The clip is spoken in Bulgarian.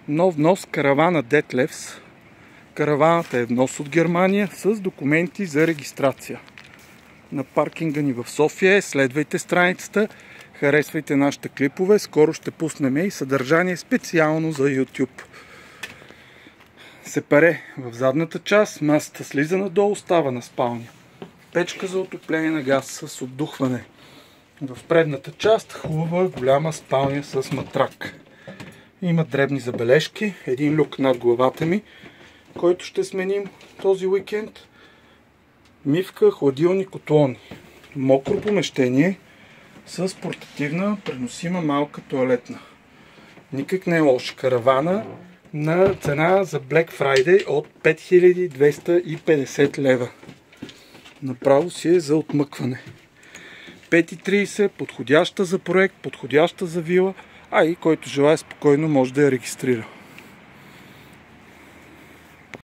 Нов внос каравана Детлевс. Караваната е внос от Германия с документи за регистрация. На паркинга ни в София. Следвайте страницата, харесвайте нашите клипове. Скоро ще пуснем и съдържание специално за YouTube. Сепаре в задната част, масата слиза надолу, става на спалня. Печка за отопление на газ с отдухване. В предната част хубава голяма спалня с матрак. Има дребни забележки, един люк над главата ми, който ще сменим този уикенд. Мивка, хладилник, отлони. Мокро помещение с портативна, преносима малка тоалетна. Никак не е лош. Каравана на цена за Black Friday от 5250 лева. Направо си е за отмъкване. 5,30, подходяща за проект, подходяща за вила, а и който желая спокойно може да я регистрира.